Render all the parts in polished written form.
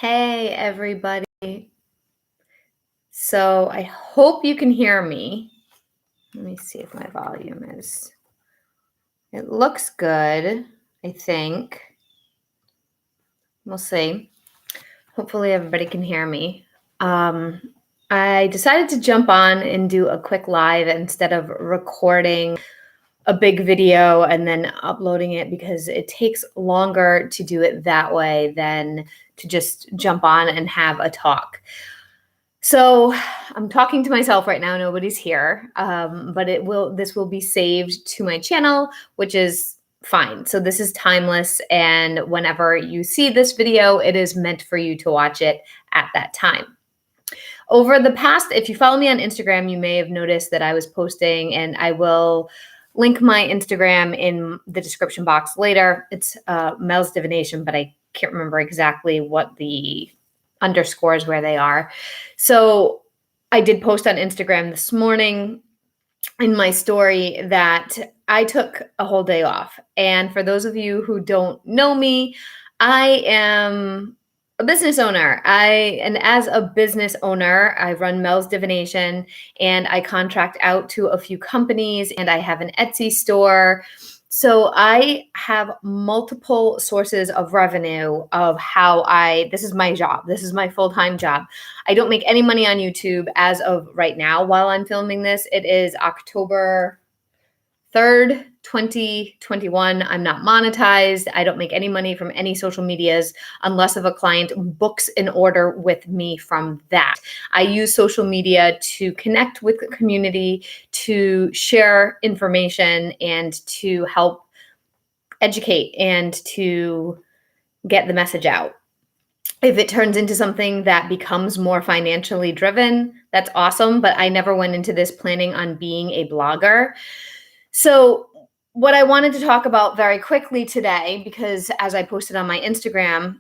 Hey, everybody. So I hope you can hear me. Let me see if my volume is. It looks good, I think. We'll see. Hopefully, everybody can hear me. I decided to jump on and do a quick live instead of recording a big video and then uploading it because it takes longer to do it that way than to just jump on and have a talk. So I'm talking to myself right now. Nobody's here, but this will be saved to my channel, which is fine. So this is timeless, and whenever you see this video, it is meant for you to watch it at that time. Over the past, if you follow me on Instagram, you may have noticed that I was posting, and I will link my Instagram in the description box later. It's Mel's Divination, but I can't remember exactly what the underscores where they are. So I did post on Instagram this morning in my story that I took a whole day off. And for those of you who don't know me, I am a business owner. And as a business owner, I run Mel's Divination, and I contract out to a few companies, and I have an Etsy store. So I have multiple sources of revenue of this is my job. This is my full-time job. I don't make any money on YouTube as of right now while I'm filming this. It is October 3rd, 2021. I'm not monetized. I don't make any money from any social medias unless if a client books an order with me from that. I use social media to connect with the community, to share information, and to help educate and to get the message out. If it turns into something that becomes more financially driven, that's awesome. But I never went into this planning on being a blogger. So what I wanted to talk about very quickly today, because as I posted on my Instagram,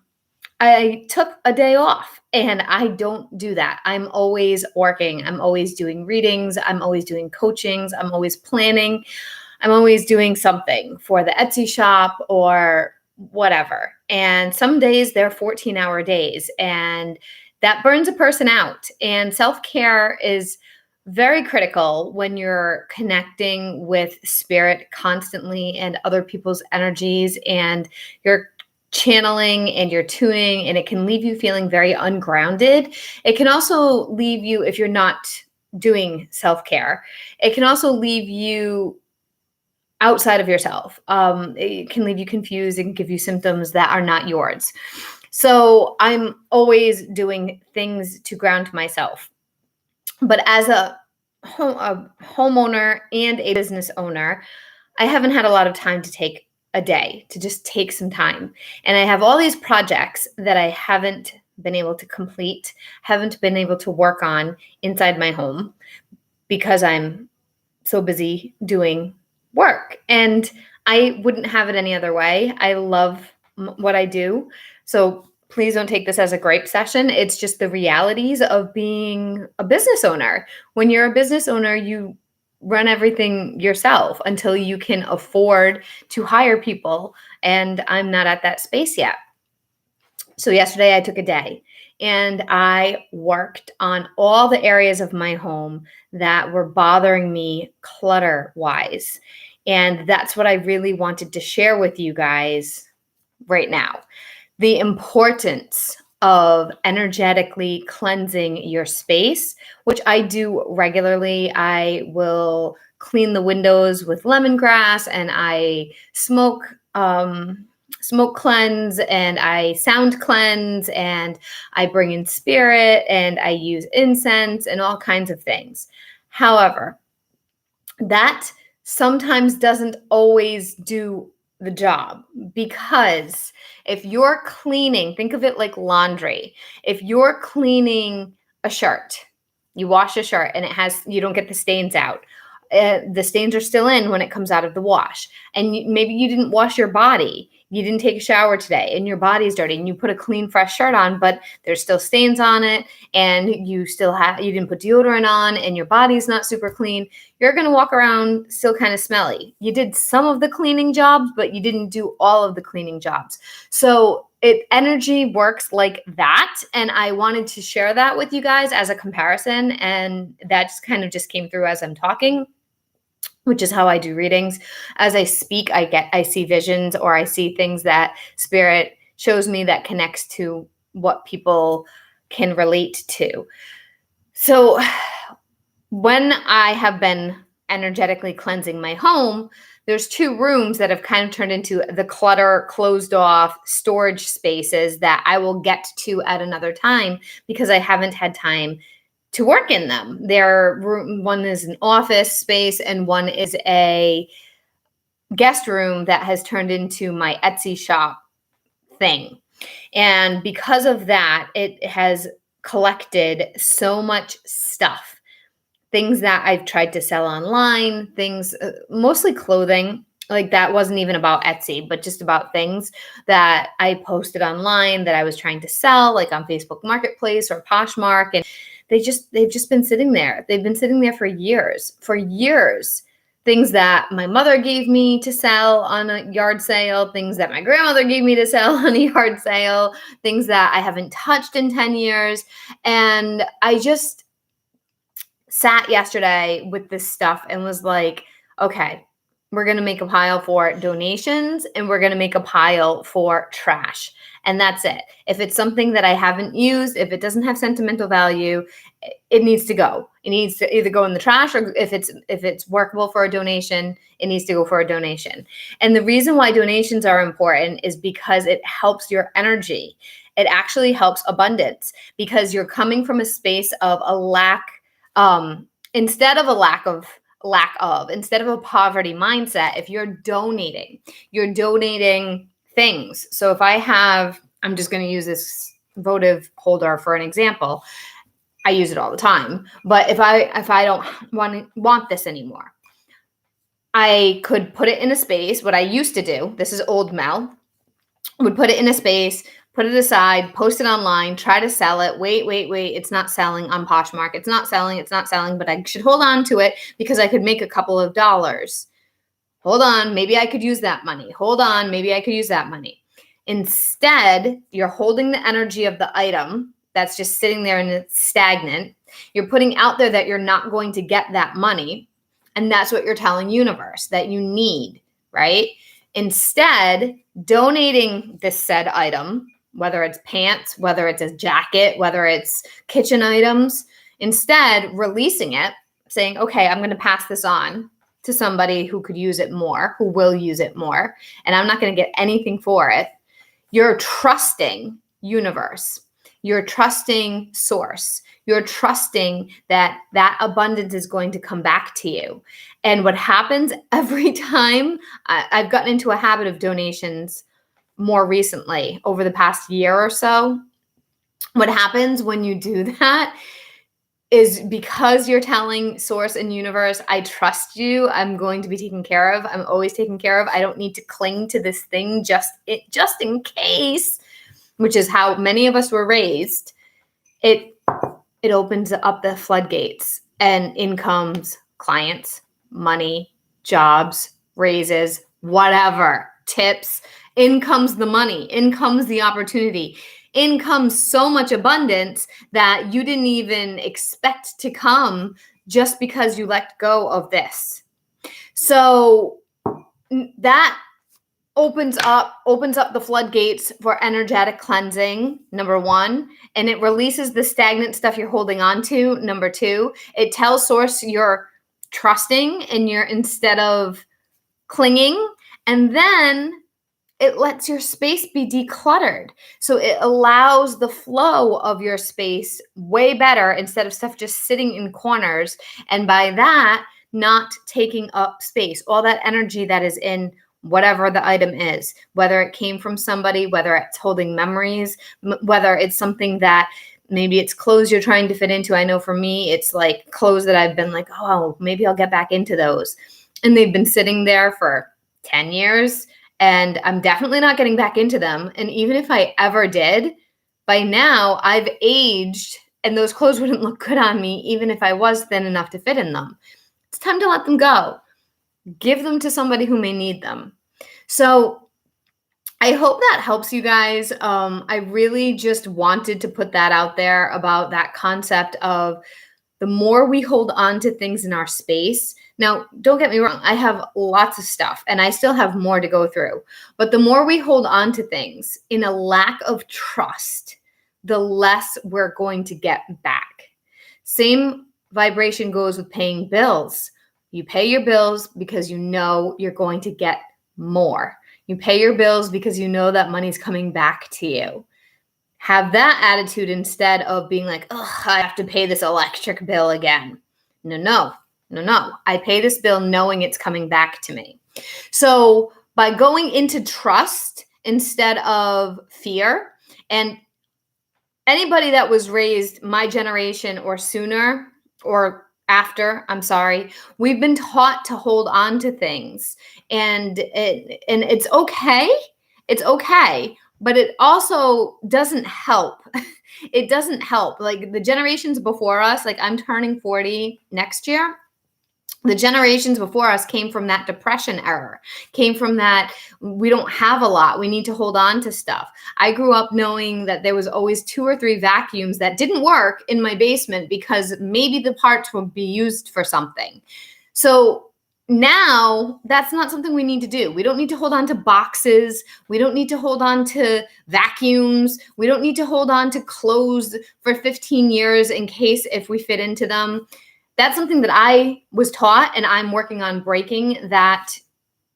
I took a day off, and I don't do that. I'm always working. I'm always doing readings. I'm always doing coachings. I'm always planning. I'm always doing something for the Etsy shop or whatever. And some days they're 14-hour days, and that burns a person out. And self-care is very critical when you're connecting with spirit constantly and other people's energies, and you're channeling and you're tuning, and it can leave you feeling very ungrounded. It can also leave you, if you're not doing self-care, it can also leave you outside of yourself. It can leave you confused and give you symptoms that are not yours. So I'm always doing things to ground myself. But as a homeowner and a business owner, I haven't had a lot of time to take a day, to just take some time. And I have all these projects that I haven't been able to complete, haven't been able to work on inside my home because I'm so busy doing work. And I wouldn't have it any other way. I love what I do. So please don't take this as a gripe session. It's just the realities of being a business owner. When you're a business owner, you run everything yourself until you can afford to hire people. And I'm not at that space yet. So yesterday I took a day and I worked on all the areas of my home that were bothering me clutter-wise. And that's what I really wanted to share with you guys right now. The importance of energetically cleansing your space, which I do regularly. I will clean the windows with lemongrass, and I smoke cleanse, and I sound cleanse, and I bring in spirit, and I use incense and all kinds of things. However, that sometimes doesn't always do the job, because if you're cleaning, think of it like laundry. If you're cleaning a shirt, you wash a shirt and you don't get the stains out. The stains are still in when it comes out of the wash. And maybe you didn't wash your body. You didn't take a shower today and your body's dirty, and you put a clean, fresh shirt on, but there's still stains on it, and you didn't put deodorant on, and your body's not super clean. You're going to walk around still kind of smelly. You did some of the cleaning jobs, but you didn't do all of the cleaning jobs. So energy works like that. And I wanted to share that with you guys as a comparison. And that just kind of just came through as I'm talking, which is how I do readings. As I speak, I see visions, or I see things that spirit shows me that connects to what people can relate to. So when I have been energetically cleansing my home, there's 2 rooms that have kind of turned into the clutter, closed off storage spaces that I will get to at another time because I haven't had time to work in them. One is an office space and one is a guest room that has turned into my Etsy shop thing. And because of that, it has collected so much stuff. Things that I've tried to sell online, things, mostly clothing. Like that wasn't even about Etsy, but just about things that I posted online that I was trying to sell, like on Facebook Marketplace or Poshmark. And they've just been sitting there. They've been sitting there for years. Things that my mother gave me to sell on a yard sale, things that my grandmother gave me to sell on a yard sale, things that I haven't touched in 10 years. And I just sat yesterday with this stuff and was like, okay, we're going to make a pile for donations and we're going to make a pile for trash. And that's it. If it's something that I haven't used, if it doesn't have sentimental value, it needs to go. It needs to either go in the trash, or if it's workable for a donation, it needs to go for a donation. And the reason why donations are important is because it helps your energy. It actually helps abundance because you're coming from a space of a lack, instead of a poverty mindset. If you're donating things. So if I'm just going to use this votive holder for an example. I use it all the time, but if I don't want this anymore, I could put it in a space. What I used to do, this is old Mel, would put it in a space, put it aside, post it online, try to sell it. Wait. It's not selling on Poshmark. It's not selling, but I should hold on to it because I could make a couple of dollars. Hold on, maybe I could use that money. Hold on, maybe I could use that money. Instead, you're holding the energy of the item that's just sitting there and it's stagnant. You're putting out there that you're not going to get that money. And that's what you're telling universe that you need, right? Instead, donating this said item, whether it's pants, whether it's a jacket, whether it's kitchen items, instead releasing it, saying, okay, I'm going to pass this on to somebody who could use it more, who will use it more, and I'm not going to get anything for it. You're trusting universe. You're trusting source. You're trusting that abundance is going to come back to you. And what happens every time, I've gotten into a habit of donations more recently over the past year or so. What happens when you do that is because you're telling source and universe, I trust you. I'm going to be taken care of. I'm always taken care of. I don't need to cling to this thing just in case, which is how many of us were raised. It opens up the floodgates, and in comes clients, money, jobs, raises, whatever, tips. In comes the money. In comes the opportunity. In comes so much abundance that you didn't even expect to come just because you let go of this. So that opens up the floodgates for energetic cleansing, number 1, and it releases the stagnant stuff you're holding on to, number 2. It tells source you're trusting and you're instead of clinging, and then it lets your space be decluttered. So it allows the flow of your space way better instead of stuff just sitting in corners, and by that, not taking up space. All that energy that is in whatever the item is, whether it came from somebody, whether it's holding memories, whether it's something that maybe it's clothes you're trying to fit into. I know for me, it's like clothes that I've been like, oh, maybe I'll get back into those. And they've been sitting there for 10 years and I'm definitely not getting back into them. And even if I ever did, by now I've aged and those clothes wouldn't look good on me, even if I was thin enough to fit in them. It's time to let them go. Give them to somebody who may need them. So I hope that helps you guys. I really just wanted to put that out there about that concept of the more we hold on to things in our space. Now, don't get me wrong, I have lots of stuff and I still have more to go through. But the more we hold on to things in a lack of trust, the less we're going to get back. Same vibration goes with paying bills. You pay your bills because you know you're going to get more. You pay your bills because you know that money's coming back to you. Have that attitude instead of being like, oh, I have to pay this electric bill again. No. I pay this bill knowing it's coming back to me. So by going into trust instead of fear, and anybody that was raised my generation or sooner or after, I'm sorry, we've been taught to hold on to things, and it's okay. It's okay, but it also doesn't help. It doesn't help. Like the generations before us, like I'm turning 40 next year. The generations before us came from that depression era, came from that we don't have a lot, we need to hold on to stuff. I grew up knowing that there was always 2 or 3 vacuums that didn't work in my basement because maybe the parts would be used for something. So now that's not something we need to do. We don't need to hold on to boxes. We don't need to hold on to vacuums. We don't need to hold on to clothes for 15 years in case if we fit into them. That's something that I was taught, and I'm working on breaking that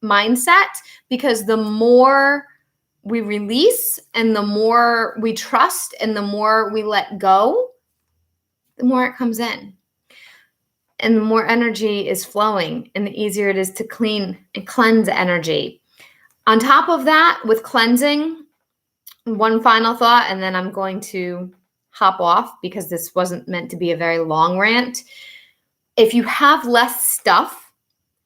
mindset, because the more we release and the more we trust and the more we let go, the more it comes in. And the more energy is flowing and the easier it is to clean and cleanse energy. On top of that, with cleansing, one final thought, and then I'm going to hop off because this wasn't meant to be a very long rant. If you have less stuff,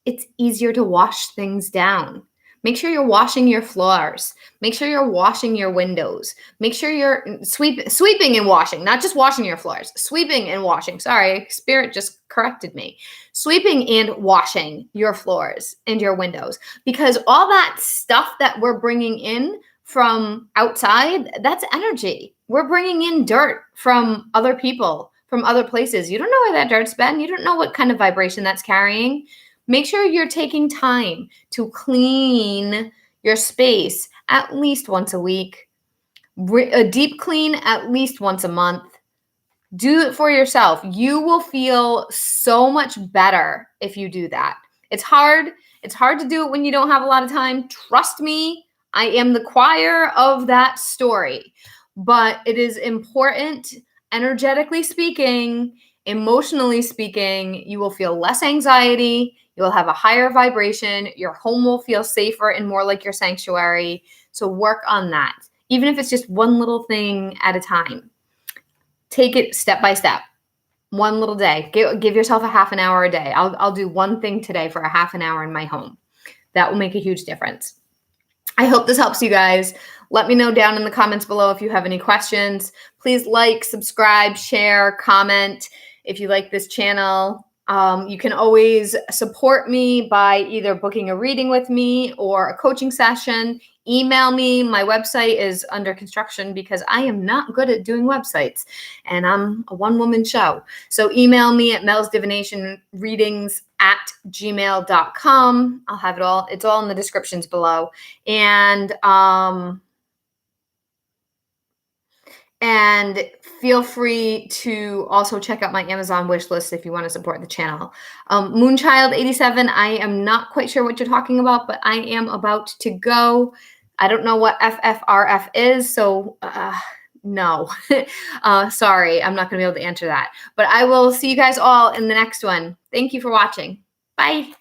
it's easier to wash things down. Make sure you're washing your floors. Make sure you're washing your windows. Make sure you're sweeping and washing, not just washing your floors, sweeping and washing. Sorry, Spirit just corrected me. Sweeping and washing your floors and your windows, because all that stuff that we're bringing in from outside, that's energy. We're bringing in dirt from other people, from other places. You don't know where that dirt's been. You don't know what kind of vibration that's carrying. Make sure you're taking time to clean your space at least once a week, a deep clean at least once a month. Do it for yourself. You will feel so much better if you do that. It's hard. It's hard to do it when you don't have a lot of time. Trust me, I am the choir of that story. But it is important, energetically speaking, emotionally speaking. You will feel less anxiety. You will have a higher vibration. Your home will feel safer and more like your sanctuary. So work on that, even if it's just one little thing at a time. Take it step by step, one little day. Give yourself a half an hour a day. I'll do one thing today for a half an hour in my home. That will make a huge difference. I hope this helps you guys. Let me know down in the comments below if you have any questions. Please like, subscribe, share, comment if you like this channel. You can always support me by either booking a reading with me or a coaching session. Email me. My website is under construction because I am not good at doing websites and I'm a one-woman show. So email me at melsdivinationreadings@gmail.com. I'll have it all. It's all in the descriptions below. And feel free to also check out my Amazon wish list if you want to support the channel. Moonchild87, I am not quite sure what you're talking about, but I am about to go. I don't know what FFRF is, so no. Sorry, I'm not going to be able to answer that. But I will see you guys all in the next one. Thank you for watching. Bye.